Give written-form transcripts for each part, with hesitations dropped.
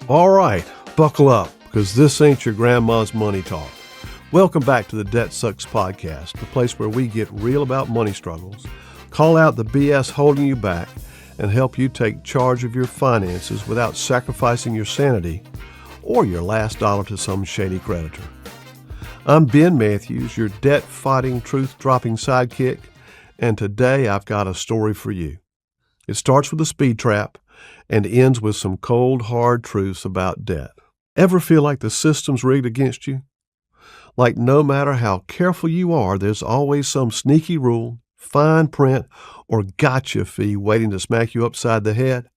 All right, buckle up, because this ain't your grandma's money talk. Welcome back to the Debt Sucks podcast, the place where we get real about money struggles, call out the BS holding you back, and help you take charge of your finances without sacrificing your sanity or your last dollar to some shady creditor. I'm Ben Matthews, your debt-fighting, truth-dropping sidekick, and today I've got a story for you. It starts with a speed trap and ends with some cold, hard truths about debt. Ever feel like the system's rigged against you? Like no matter how careful you are, there's always some sneaky rule, fine print, or gotcha fee waiting to smack you upside the head?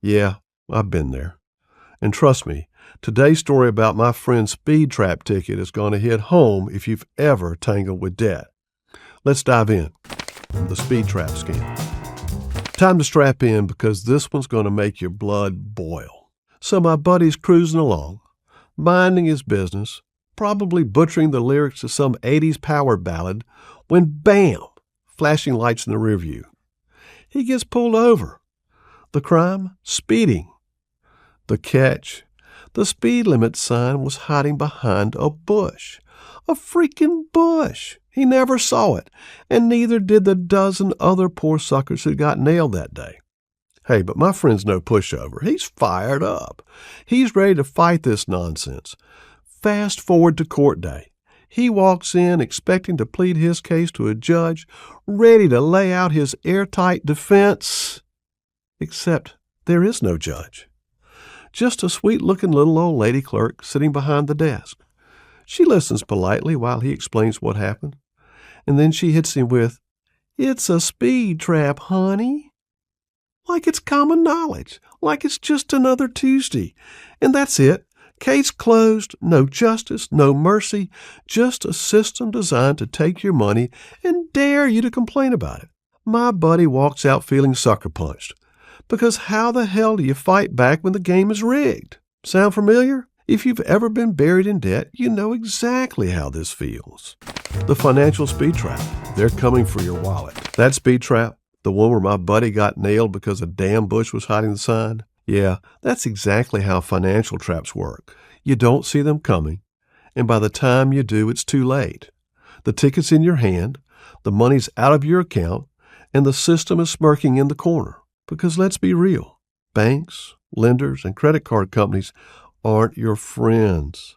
Yeah, I've been there. And trust me, today's story about my friend's speed trap ticket is going to hit home if you've ever tangled with debt. Let's dive in. The speed trap scam. Time to strap in because this one's going to make your blood boil. So my buddy's cruising along, minding his business, probably butchering the lyrics to some 80s power ballad, when bam, flashing lights in the rear view. He gets pulled over. The crime? Speeding. The catch? The speed limit sign was hiding behind a bush. A freaking bush. He never saw it, and neither did the dozen other poor suckers who got nailed that day. Hey, but my friend's no pushover. He's fired up. He's ready to fight this nonsense. Fast forward to court day. He walks in expecting to plead his case to a judge, ready to lay out his airtight defense. Except there is no judge. Just a sweet-looking little old lady clerk sitting behind the desk. She listens politely while he explains what happened, and then she hits him with, "It's a speed trap, honey." Like it's common knowledge, like it's just another Tuesday. And that's it. Case closed, no justice, no mercy, just a system designed to take your money and dare you to complain about it. My buddy walks out feeling sucker punched. Because how the hell do you fight back when the game is rigged? Sound familiar? If you've ever been buried in debt, you know exactly how this feels. The financial speed trap. They're coming for your wallet. That speed trap, the one where my buddy got nailed because a damn bush was hiding the sign? Yeah, that's exactly how financial traps work. You don't see them coming, and by the time you do, it's too late. The ticket's in your hand, the money's out of your account, and the system is smirking in the corner. Because let's be real, banks, lenders, and credit card companies aren't your friends.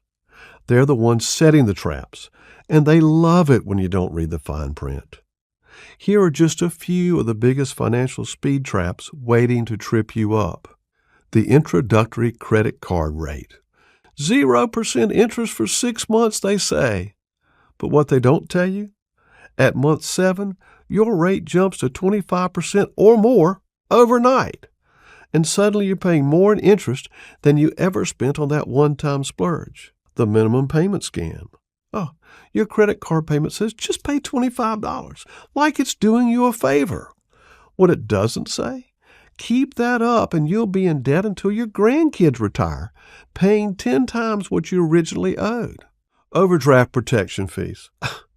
They're the ones setting the traps, and they love it when you don't read the fine print. Here are just a few of the biggest financial speed traps waiting to trip you up. The introductory credit card rate. 0% interest for 6 months, they say. But what they don't tell you? At month 7, your rate jumps to 25% or more overnight. And suddenly you're paying more in interest than you ever spent on that one-time splurge. The minimum payment scam. Oh, your credit card payment says just pay $25, like it's doing you a favor. What it doesn't say? Keep that up and you'll be in debt until your grandkids retire, paying 10 times what you originally owed. Overdraft protection fees.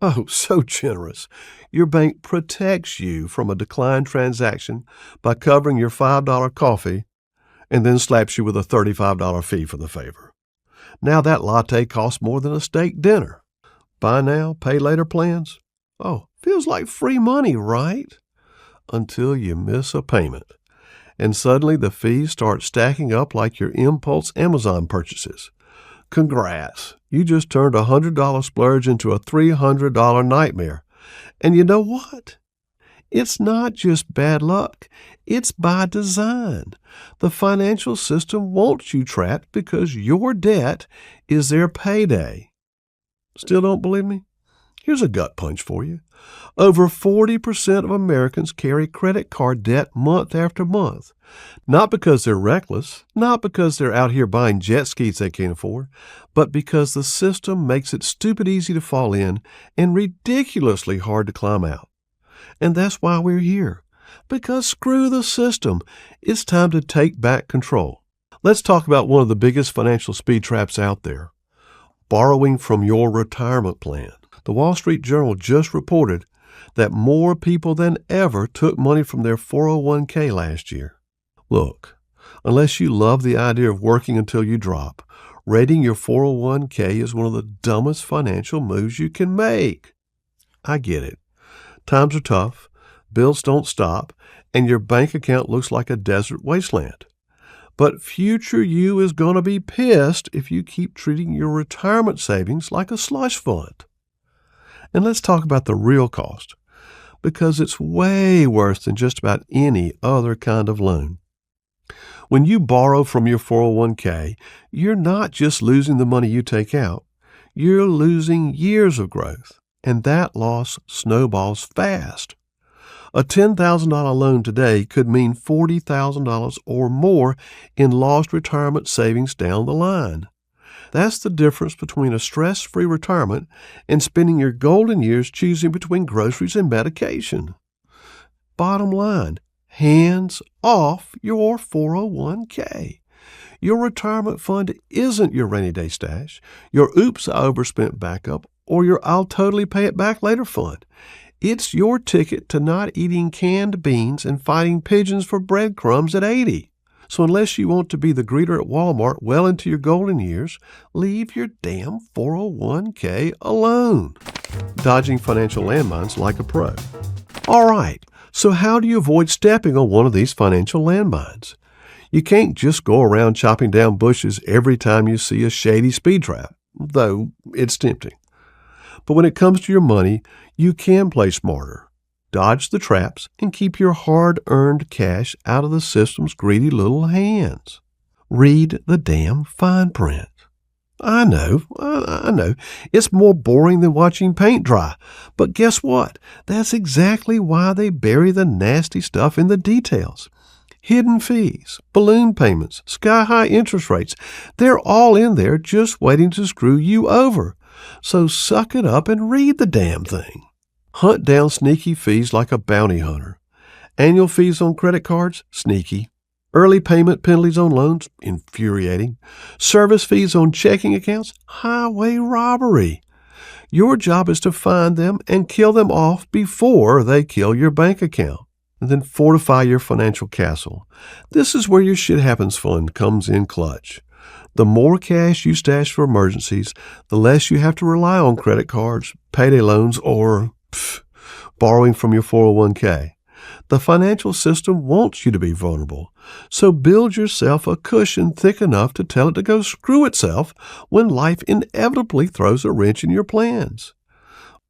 Oh, so generous. Your bank protects you from a declined transaction by covering your $5 coffee and then slaps you with a $35 fee for the favor. Now that latte costs more than a steak dinner. Buy now, pay later plans? Oh, feels like free money, right? Until you miss a payment. And suddenly the fees start stacking up like your impulse Amazon purchases. Congrats, you just turned a $100 splurge into a $300 nightmare. And you know what? It's not just bad luck. It's by design. The financial system wants you trapped because your debt is their payday. Still don't believe me? Here's a gut punch for you. Over 40% of Americans carry credit card debt month after month. Not because they're reckless, not because they're out here buying jet skis they can't afford, but because the system makes it stupid easy to fall in and ridiculously hard to climb out. And that's why we're here. Because screw the system. It's time to take back control. Let's talk about one of the biggest financial speed traps out there. Borrowing from your retirement plan. The Wall Street Journal just reported that more people than ever took money from their 401k last year. Look, Unless you love the idea of working until you drop, raiding your 401k is one of the dumbest financial moves you can make. I get it. Times are tough, bills don't stop, and your bank account looks like a desert wasteland. But future you is going to be pissed if you keep treating your retirement savings like a slush fund. And let's talk about the real cost, because it's way worse than just about any other kind of loan. When you borrow from your 401k, you're not just losing the money you take out, you're losing years of growth, and that loss snowballs fast. A $10,000 loan today could mean $40,000 or more in lost retirement savings down the line. That's the difference between a stress-free retirement and spending your golden years choosing between groceries and medication. Bottom line, hands off your 401k. Your retirement fund isn't your rainy day stash, your oops, I overspent backup, or your I'll totally pay it back later fund. It's your ticket to not eating canned beans and fighting pigeons for breadcrumbs at 80. So unless you want to be the greeter at Walmart well into your golden years, leave your damn 401k alone. Dodging financial landmines like a pro. All right, so how do you avoid stepping on one of these financial landmines? You can't just go around chopping down bushes every time you see a shady speed trap, though it's tempting. But when it comes to your money, you can play smarter. Dodge the traps and keep your hard-earned cash out of the system's greedy little hands. Read the damn fine print. I know. It's more boring than watching paint dry. But guess what? That's exactly why they bury the nasty stuff in the details. Hidden fees, balloon payments, sky-high interest rates, they're all in there just waiting to screw you over. So suck it up and read the damn thing. Hunt down sneaky fees like a bounty hunter. Annual fees on credit cards? Sneaky. Early payment penalties on loans? Infuriating. Service fees on checking accounts? Highway robbery. Your job is to find them and kill them off before they kill your bank account. And then fortify your financial castle. This is where your shit happens fund comes in clutch. The more cash you stash for emergencies, the less you have to rely on credit cards, payday loans, or borrowing from your 401k. The financial system wants you to be vulnerable, so build yourself a cushion thick enough to tell it to go screw itself when life inevitably throws a wrench in your plans.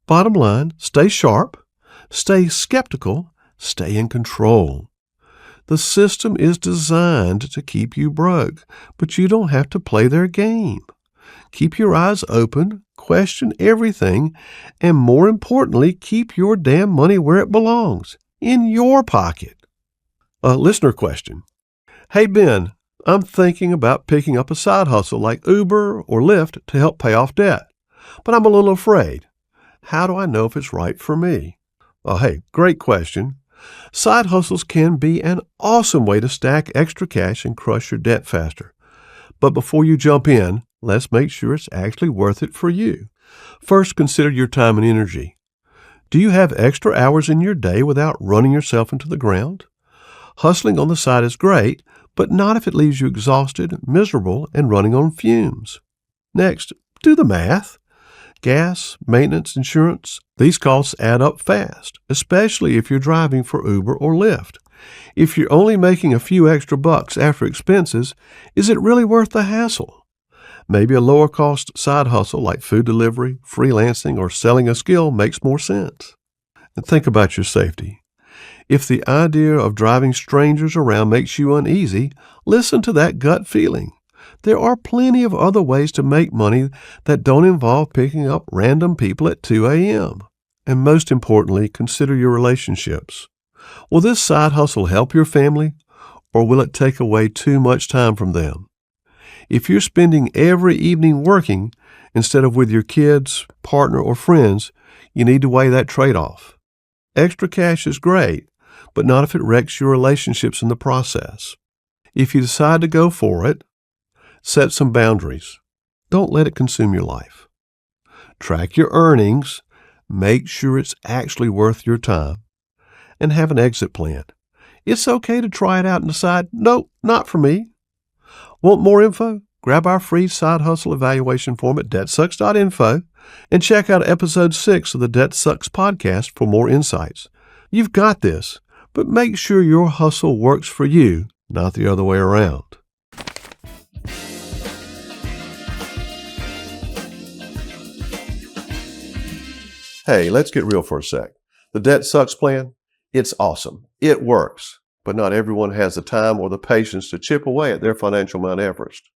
Bottom line, stay sharp, stay skeptical, stay in control. The system is designed to keep you broke, but you don't have to play their game. Keep your eyes open, question everything, and more importantly, keep your damn money where it belongs, in your pocket. A listener question. Hey, Ben, I'm thinking about picking up a side hustle like Uber or Lyft to help pay off debt, but I'm a little afraid. How do I know if it's right for me? Oh, hey, great question. Side hustles can be an awesome way to stack extra cash and crush your debt faster. But before you jump in, let's make sure it's actually worth it for you. First, consider your time and energy. Do you have extra hours in your day without running yourself into the ground? Hustling on the side is great, but not if it leaves you exhausted, miserable, and running on fumes. Next, do the math. Gas, maintenance, insurance, these costs add up fast, especially if you're driving for Uber or Lyft. If you're only making a few extra bucks after expenses, is it really worth the hassle? Maybe a lower-cost side hustle like food delivery, freelancing, or selling a skill makes more sense. And think about your safety. If the idea of driving strangers around makes you uneasy, listen to that gut feeling. There are plenty of other ways to make money that don't involve picking up random people at 2 a.m. And most importantly, consider your relationships. Will this side hustle help your family, or will it take away too much time from them? If you're spending every evening working instead of with your kids, partner, or friends, you need to weigh that trade-off. Extra cash is great, but not if it wrecks your relationships in the process. If you decide to go for it, set some boundaries. Don't let it consume your life. Track your earnings, make sure it's actually worth your time, and have an exit plan. It's okay to try it out and decide, nope, not for me. Want more info? Grab our free side hustle evaluation form at debtsucks.info and check out episode 6 of the Debt Sucks podcast for more insights. You've got this, but make sure your hustle works for you, not the other way around. Hey, let's get real for a sec. The Debt Sucks plan, it's awesome. It works, but not everyone has the time or the patience to chip away at their financial Mount Everest.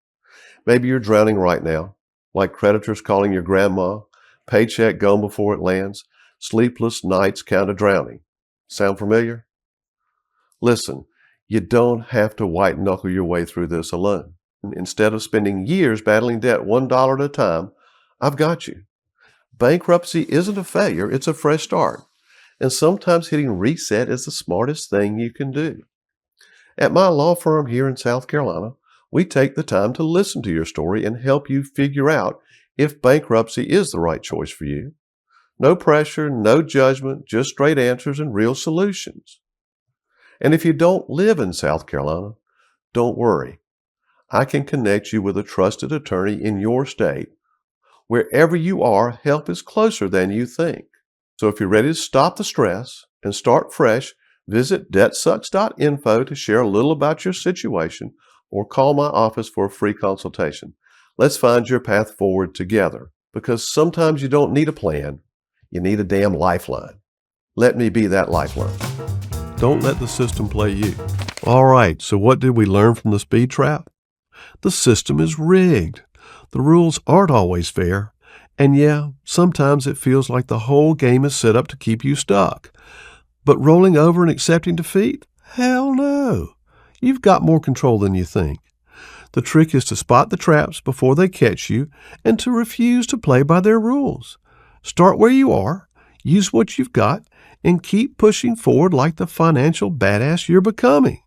Maybe you're drowning right now, like creditors calling your grandma, paycheck gone before it lands, sleepless nights count of drowning. Sound familiar? Listen, you don't have to white-knuckle your way through this alone. Instead of spending years battling debt $1 at a time, I've got you. Bankruptcy isn't a failure, it's a fresh start. And sometimes hitting reset is the smartest thing you can do. At my law firm here in South Carolina, we take the time to listen to your story and help you figure out if bankruptcy is the right choice for you. No pressure, no judgment, just straight answers and real solutions. And if you don't live in South Carolina, don't worry. I can connect you with a trusted attorney in your state. Wherever you are, help is closer than you think. So if you're ready to stop the stress and start fresh, visit debtsucks.info to share a little about your situation or call my office for a free consultation. Let's find your path forward together, because sometimes you don't need a plan, you need a damn lifeline. Let me be that lifeline. Don't let the system play you. All right, so what did we learn from the speed trap? The system is rigged. The rules aren't always fair. And yeah, sometimes it feels like the whole game is set up to keep you stuck. But rolling over and accepting defeat? Hell no. You've got more control than you think. The trick is to spot the traps before they catch you and to refuse to play by their rules. Start where you are, use what you've got, and keep pushing forward like the financial badass you're becoming.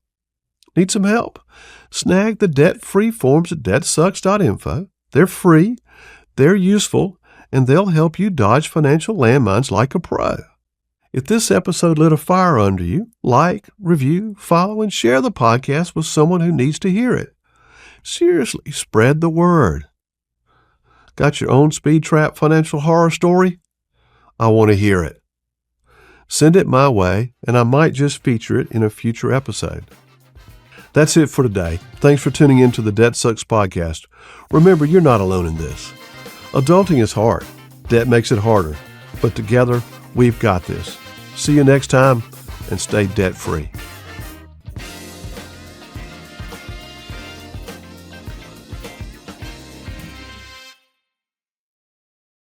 Need some help? Snag the debt-free forms at debtsucks.info. They're free, they're useful, and they'll help you dodge financial landmines like a pro. If this episode lit a fire under you, like, review, follow, and share the podcast with someone who needs to hear it. Seriously, spread the word. Got your own speed trap financial horror story? I want to hear it. Send it my way, and I might just feature it in a future episode. That's it for today. Thanks for tuning in to the Debt Sucks podcast. Remember, you're not alone in this. Adulting is hard. Debt makes it harder. But together, we've got this. See you next time, and stay debt-free.